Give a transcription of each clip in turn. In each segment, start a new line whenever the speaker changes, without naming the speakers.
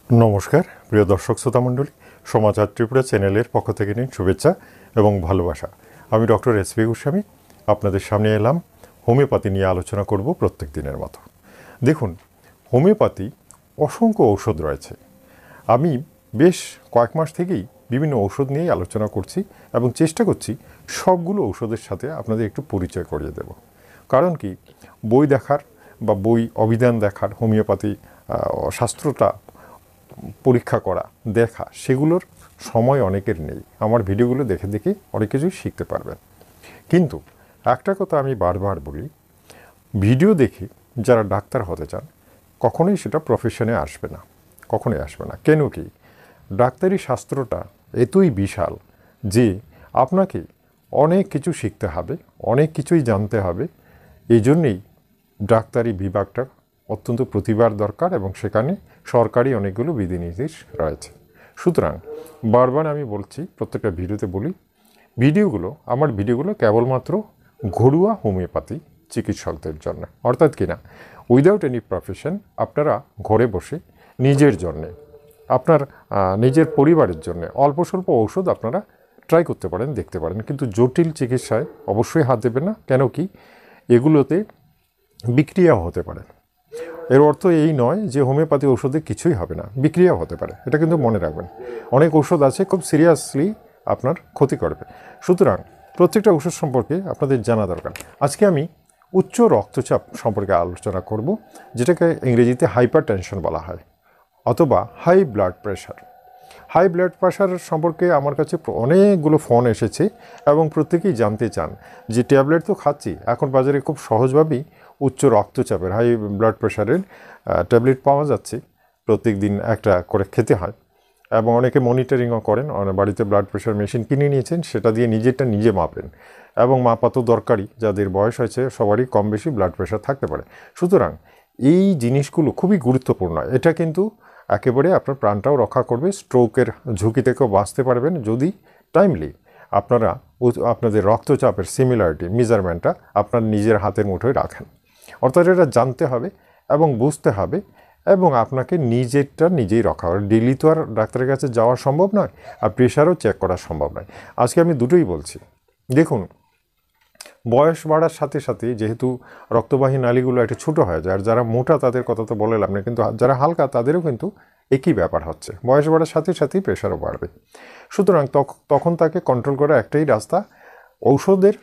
নমস্কার প্রিয় দর্শক শ্রোতামণ্ডলী, সমাচার ত্রিপুরা চ্যানেলের পক্ষ থেকে নিন শুভেচ্ছা এবং ভালোবাসা। আমি ডক্টর SP গোস্বামী আপনাদের সামনে এলাম হোমিওপ্যাথি নিয়ে আলোচনা করব প্রত্যেক দিনের মতো। দেখুন, হোমিওপ্যাথি অসংখ্য ঔষধ রয়েছে। আমি বেশ কয়েক মাস থেকেই বিভিন্ন ঔষধ নিয়েই আলোচনা করছি এবং চেষ্টা করছি সবগুলো ঔষধের সাথে আপনাদের একটু পরিচয় করিয়ে দেব। কারণ কি, বই দেখার বা বই অভিধান দেখার, হোমিওপ্যাথি শাস্ত্রটা পরীক্ষা করা, দেখা, সেগুলোর সময় অনেকের নেই। আমার ভিডিওগুলো দেখে দেখে অনেক কিছুই শিখতে পারবেন। কিন্তু একটা কথা আমি বারবার বলি, ভিডিও দেখে যারা ডাক্তার হতে চান কখনোই সেটা প্রফেশনে আসবে না, কখনোই আসবে না। কেন কি, ডাক্তারি শাস্ত্রটা এতই বিশাল যে আপনাকে অনেক কিছু শিখতে হবে, অনেক কিছুই জানতে হবে। এই জন্যেই ডাক্তারি বিভাগটা অত্যন্ত প্রতিভার দরকার এবং সেখানে সরকারি অনেকগুলো বিধিনির্দেশ রয়েছে। সুতরাং বারবার আমি বলছি, প্রত্যেকটা ভিডিওতে বলি, আমার ভিডিওগুলো কেবলমাত্র ঘরোয়া হোমিওপ্যাথি চিকিৎসকদের জন্য, অর্থাৎ কিনা উইদাউট এনি প্রফেশন। আপনারা ঘরে বসে নিজের জন্যে, আপনার নিজের পরিবারের জন্য অল্প স্বল্প ঔষধ আপনারা ট্রাই করতে পারেন, দেখতে পারেন, কিন্তু জটিল চিকিৎসায় অবশ্যই হাত দেবেন না। কেন কি, এগুলোতে বিক্রিয়াও হতে পারে। এর অর্থ এই নয় যে হোমিওপ্যাথি ঔষধে কিছুই হবে না, বিক্রিয়াও হতে পারে, এটা কিন্তু মনে রাখবেন। অনেক ঔষধ আছে খুব সিরিয়াসলি আপনার ক্ষতি করবে। সুতরাং প্রত্যেকটা ওষুধ সম্পর্কে আপনাদের জানা দরকার। আজকে আমি উচ্চ রক্তচাপ সম্পর্কে আলোচনা করব, যেটাকে ইংরেজিতে হাইপার টেনশন বলা হয়, অথবা high blood pressure. High blood pressure সম্পর্কে আমার কাছে অনেকগুলো ফোন এসেছে এবং প্রত্যেকেই জানতে চান যে ট্যাবলেট তো খাচ্ছি, এখন বাজারে খুব সহজভাবেই উচ্চ রক্তচাপের, হাই ব্লাড প্রেশারের ট্যাবলেট পাওয়া যাচ্ছে। প্রত্যেক দিন একটা করে খেতে হয় এবং অনেকে মনিটরিংও করেন। বাড়িতে ব্লাড প্রেশার মেশিন কিনে নিয়েছেন, সেটা দিয়ে নিজেরটা নিজে মাপেন এবং মাপা তো দরকারই, যাদের বয়স হয়েছে সবারই কম বেশি ব্লাড প্রেশার থাকতে পারে। সুতরাং এই জিনিসগুলো খুবই গুরুত্বপূর্ণ। এটা কিন্তু একেবারে আপনার প্রাণটাও রক্ষা করবে, স্ট্রোকের ঝুঁকি থেকেও বাঁচতে পারবেন যদি টাইমলি আপনারা আপনাদের রক্তচাপের সিমিলারিটি মেজারমেন্টটা আপনার নিজের হাতের মুঠোয় রাখেন। অর্থাৎ এটা জানতে হবে এবং বুঝতে হবে এবং আপনাকে নিজেরটা নিজেই রক্ষা হবে। ডেইলি তো আর ডাক্তারের কাছে যাওয়া সম্ভব নয়, আর প্রেশারও চেক করা সম্ভব নয়। আজকে আমি দুটোই বলছি। দেখুন, বয়স বাড়ার সাথে সাথে যেহেতু রক্তবাহী নালীগুলো একটু ছোটো হয়ে যায়, আর যারা মোটা তাদের কথা তো বললাম না, কিন্তু যারা হালকা তাদেরও কিন্তু একই ব্যাপার হচ্ছে, বয়স বাড়ার সাথে সাথেই প্রেশারও বাড়বে। সুতরাং তখন তাকে কন্ট্রোল করার একটাই রাস্তা, ঔষধের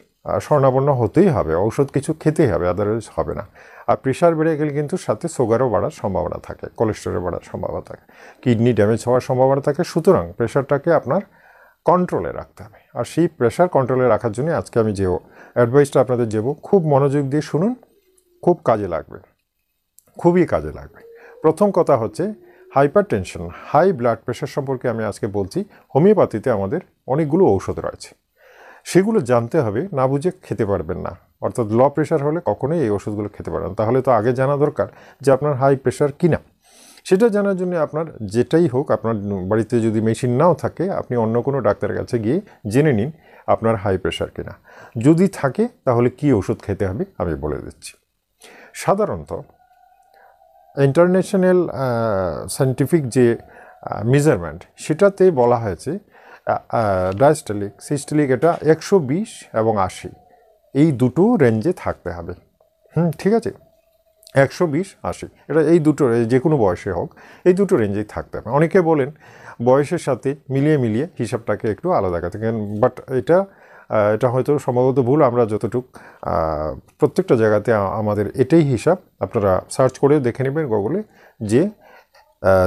স্বর্ণাপন্ন হতেই হবে, ঔষধ কিছু খেতেই হবে, আদারওয়াইজ হবে না। আর প্রেশার বেড়ে গেলে কিন্তু সাথে সুগারও বাড়ার সম্ভাবনা থাকে, কোলেস্টেরল বাড়ার সম্ভাবনা থাকে, কিডনি ড্যামেজ হওয়ার সম্ভাবনা থাকে। সুতরাং প্রেশারটাকে আপনার কন্ট্রোলে রাখতে হবে। আর সেই প্রেশার কন্ট্রোলে রাখার জন্য আজকে আমি যে অ্যাডভাইসটা আপনাদের দেবো, খুব মনোযোগ দিয়ে শুনুন, খুব কাজে লাগবে, খুবই কাজে লাগবে। প্রথম কথা হচ্ছে hypertension, high blood pressure সম্পর্কে আমি আজকে বলছি। হোমিওপ্যাথিতে আমাদের অনেকগুলো ঔষধ রয়েছে, সেগুলো জানতে হবে, না বুঝে খেতে পারবেন না। অর্থাৎ লো প্রেশার হলে কখনোই এই ওষুধগুলো খেতে পারবেন। তাহলে তো আগে জানা দরকার যে আপনার হাই প্রেশার কিনা। সেটা জানার জন্য আপনার যেটাই হোক, আপনার বাড়িতে যদি মেশিন নাও থাকে, আপনি অন্য কোনো ডাক্তারের কাছে গিয়ে জেনে নিন আপনার হাই প্রেশার কিনা। যদি থাকে তাহলে কি ওষুধ খেতে হবে আমি বলে দিচ্ছি। সাধারণত ইন্টারন্যাশনাল সায়েন্টিফিক যে মেজারমেন্ট, সেটাতে বলা হয়েছে ডায়াস্টলিক, সিস্টলিক, এটা 120 এবং 80 এই দুটো রেঞ্জে থাকতে হবে। ঠিক আছে, 120, 80, এটা এই দুটো, যে কোনো বয়সে হোক এই দুটো রেঞ্জেই থাকতে হবে। অনেকে বলেন বয়সের সাথে মিলিয়ে হিসাবটাকে একটু আলাদা থাকেন, বাট এটা হয়তো সম্ভবত ভুল। আমরা যতটুক প্রত্যেকটা জায়গাতে আমাদের এটাই হিসাব। আপনারা সার্চ করেও দেখে নেবেন গুগলে, যে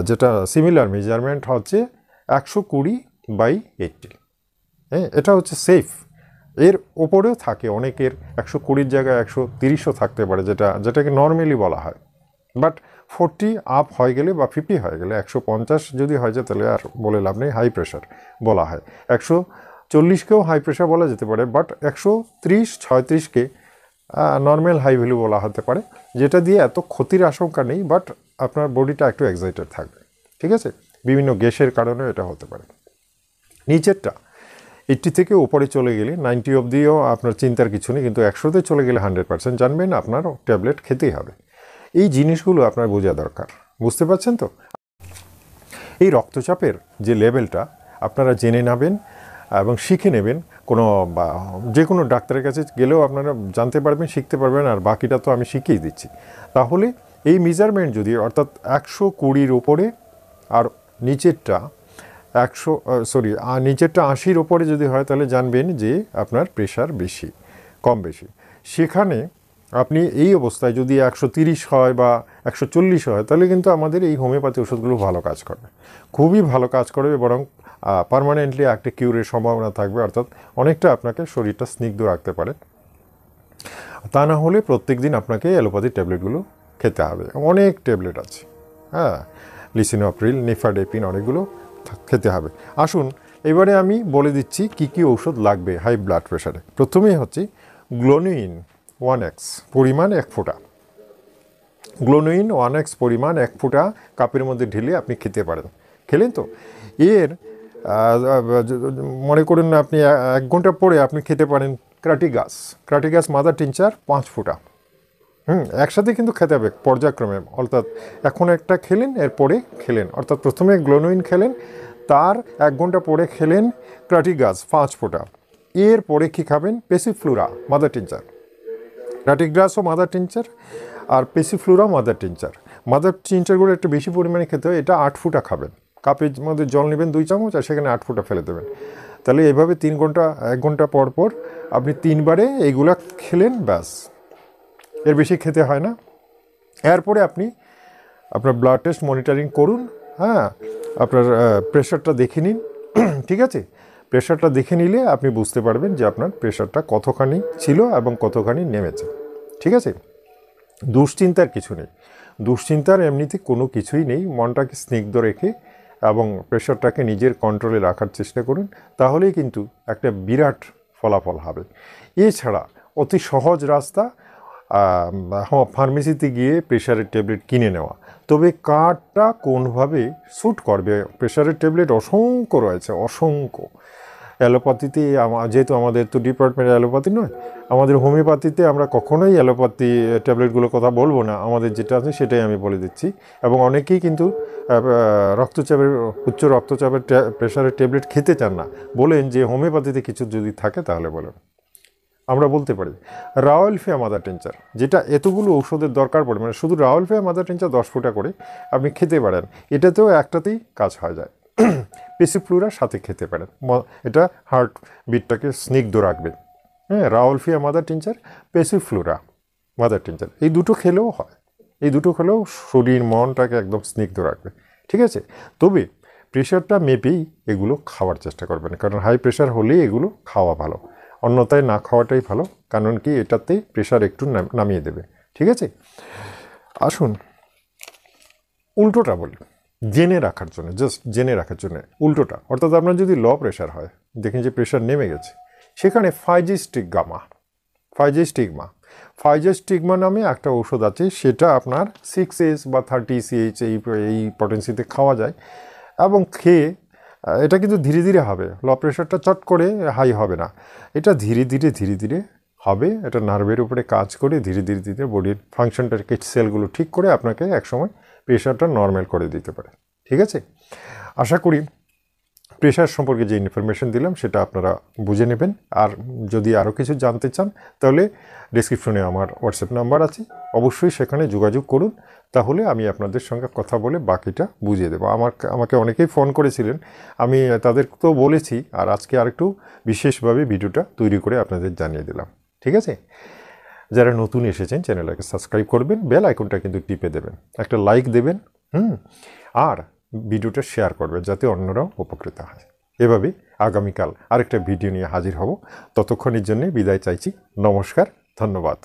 যেটা সিমিলার মেজারমেন্ট হচ্ছে 120/80। হ্যাঁ, এটা হচ্ছে সেফ। এর ওপরেও থাকে অনেকের 120 জায়গায় 130ও থাকতে পারে, যেটাকে নর্মালি বলা হয়। বাট 40 আপ হয়ে গেলে বা 50 হয়ে গেলে, 150 যদি হয়ে যায় তাহলে আর বলে লাভ নেই, হাই প্রেশার বলা হয়। 140কেও হাই প্রেশার বলা যেতে পারে, বাট 130-36কে নর্মাল হাই ভ্যালু বলা হতে পারে, যেটা দিয়ে এত ক্ষতির আশঙ্কা নেই, বাট আপনার বডিটা একটু এক্সাইটেড থাকবে। ঠিক আছে, বিভিন্ন গ্যাসের কারণেও এটা হতে পারে। নিচেরটা 80 থেকে উপরে চলে গেলে, 90 অবধিও আপনার চিন্তার কিছু নেই, কিন্তু 100তে চলে গেলে 100% জানবেন আপনার ট্যাবলেট খেতেই হবে। এই জিনিসগুলো আপনার বোঝা দরকার, বুঝতে পারছেন তো? এই রক্তচাপের যে লেভেলটা আপনারা জেনে নেবেন এবং শিখে নেবেন। যে কোনো ডাক্তারের কাছে গেলেও আপনারা জানতে পারবেন, শিখতে পারবেন, আর বাকিটা তো আমি শিখিয়ে দিচ্ছি। তাহলে এই মেজারমেন্ট যদি অর্থাৎ 120-র উপরে আর নিচেরটা নিচেরটা 80-র ওপরে যদি হয় তাহলে জানবেন যে আপনার প্রেশার কম বেশি। সেখানে আপনি এই অবস্থায় যদি 130 হয় বা 140 হয় তাহলে কিন্তু আমাদের এই হোমিওপ্যাথি ওষুধগুলো ভালো কাজ করবে, খুবই ভালো কাজ করবে, বরং পার্মানেন্টলি একটা কিউরের সম্ভাবনা থাকবে, অর্থাৎ অনেকটা আপনাকে শরীরটা স্নিগ্ধ রাখতে পারে। তা না হলে প্রত্যেক দিন আপনাকে অ্যালোপ্যাথি ট্যাবলেটগুলো খেতে হবে। অনেক ট্যাবলেট আছে, হ্যাঁ, লিসিনোপ্রিল, নিফাডেপিন, অনেকগুলো খেতে হবে। আসুন এবারে আমি বলে দিচ্ছি কি কি ঔষধ লাগবে হাই ব্লাড প্রেশারে। প্রথমেই হচ্ছে গ্লোনুইন 1x পরিমাণ 1 ফোঁটা। গ্লোনুইন 1x পরিমাণ 1 ফোঁটা কাপের মধ্যে ঢেলে আপনি খেতে পারেন। খেলেন তো? এর মনে করুন না আপনি 1 ঘন্টা পরে আপনি খেতে পারেন ক্রাটিগাস মাদার টিনচার 5 ফোঁটা। একসাথে কিন্তু খেতে হবে পর্যায়ক্রমে, অর্থাৎ এখন একটা খেলেন, এরপরে খেলেন, অর্থাৎ প্রথমে গ্লোনুইন খেলেন, তার 1 ঘন্টা পরে খেলেন ক্রাটিগাস 5 ফোঁটা। এরপরে কী খাবেন? পেসিফ্লুরা মাদার টিনচার, ক্রাটিগাসও মাদার টিনচার আর পেসিফ্লুরা মাদার টিনচারগুলো একটু বেশি পরিমাণে খেতে হয়। এটা 8 ফোঁটা খাবেন, কাপের মধ্যে জল নেবেন 2 চামচ আর সেখানে 8 ফোঁটা ফেলে দেবেন। তাহলে এভাবে 1 ঘন্টা পর পর আপনি 3 বারে এইগুলা খেলেন, ব্যাস, এর বেশি খেতে হয় না। এরপরে আপনি আপনার ব্লাড টেস্ট মনিটরিং করুন, হ্যাঁ, আপনার প্রেশারটা দেখে নিন, ঠিক আছে? প্রেশারটা দেখে নিলে আপনি বুঝতে পারবেন যে আপনার প্রেশারটা কতখানি ছিল এবং কতখানি নেমেছে, ঠিক আছে? দুশ্চিন্তার কিছু নেই, দুশ্চিন্তার এমনিতে কোনো কিছুই নেই। মনটাকে স্নিগ্ধ রেখে এবং প্রেশারটাকে নিজের কন্ট্রোলে রাখার চেষ্টা করুন, তাহলেই কিন্তু একটা বিরাট ফলাফল হবে। এছাড়া অতি সহজ রাস্তা ফার্মেসিতে গিয়ে প্রেশারের ট্যাবলেট কিনে নেওয়া। তবে কার্ডটা কোনভাবে স্যুট করবে, প্রেশারের ট্যাবলেট অসংখ্য রয়েছে, অসংখ্য। অ্যালোপ্যাথিতে যেহেতু আমাদের তো ডিপার্টমেন্ট অ্যালোপ্যাথি নয়, আমাদের হোমিওপ্যাথিতে আমরা কখনোই অ্যালোপ্যাথি ট্যাবলেটগুলোর কথা বলবো না, আমাদের যেটা আছে সেটাই আমি বলে দিচ্ছি। এবং অনেকেই কিন্তু উচ্চ রক্তচাপের প্রেশারের ট্যাবলেট খেতে চান না, বলেন যে হোমিওপ্যাথিতে কিছু যদি থাকে তাহলে বলেন। আমরা বলতে পারি রাওয়ালফিয়া মাদার টিনচার, যেটা এতগুলো ঔষধের দরকার পড়ে, মানে শুধু রাওয়ালফিয়া মাদার টিনচার 10 ফোঁটা করে আপনি খেতে পারেন, এটাতেও একটাতেই কাজ হয়ে যায়। পেসিফ্লুরার সাথে খেতে পারেন, এটা হার্ট বিটটাকে স্নিগ্ধ রাখবে। হ্যাঁ, রাওয়ালফিয়া মাদার টিনচার, পেসিফ্লুরা মাদার টিনচার, এই দুটো খেলেও হয়, এই দুটো খেলেও শরীর মনটাকে একদম স্নিগ্ধ রাখবে, ঠিক আছে? তবে প্রেশারটা মেপেই এগুলো খাওয়ার চেষ্টা করবেন, কারণ হাই প্রেশার হলেই এগুলো খাওয়া ভালো, অন্যথায় না খাওয়াটাই ভালো, কারণ কি এটাতে প্রেশার একটু নামিয়ে দেবে, ঠিক আছে? আসুন উল্টোটা বলি, জেনে রাখার জন্য, জাস্ট জেনে রাখার জন্য উল্টোটা, অর্থাৎ আপনার যদি লো প্রেশার হয়, দেখেন যে প্রেশার নেমে গেছে, সেখানে ফাইজেস্টিগমা নামে একটা ওষুধ আছে, সেটা আপনার 6S বা 30CH এই পটেন্সিতে খাওয়া যায় এবং খেয়ে এটা কিন্তু ধীরে ধীরে হবে, লো প্রেশারটা চট করে হাই হবে না, এটা ধীরে ধীরে হবে, এটা নার্ভের উপরে কাজ করে ধীরে ধীরে বডির ফাংশনটাকে, সেলগুলো ঠিক করে আপনাকে একসময় প্রেশারটা নর্মাল করে দিতে পারে, ঠিক আছে? আশা করি প্রেশার সম্পর্কে যে ইনফরমেশন দিলাম সেটা আপনারা বুঝে নেবেন। আর যদি আরও কিছু জানতে চান তাহলে ডেসক্রিপশনে আমার হোয়াটসঅ্যাপ নাম্বার আছে, অবশ্যই সেখানে যোগাযোগ করুন, তাহলে আমি আপনাদের সঙ্গে কথা বলে বাকিটা বুঝিয়ে দেবো। আমাকে অনেকেই ফোন করেছিলেন, আমি তাদের তো বলেছি, আর আজকে আরেকটু বিশেষভাবে ভিডিওটা তৈরি করে আপনাদের জানিয়ে দিলাম, ঠিক আছে? যারা নতুন এসেছেন চ্যানেলটাকে সাবস্ক্রাইব করবেন, বেল আইকনটা কিন্তু টিপে দেবেন, একটা লাইক দেবেন, আর ভিডিওটা শেয়ার করবেন যাতে অন্যরাও উপকৃত হয়। এভাবে আগামীকাল আরেকটা ভিডিও নিয়ে হাজির হব, ততক্ষণের জন্য বিদায় চাইছি। নমস্কার, ধন্যবাদ।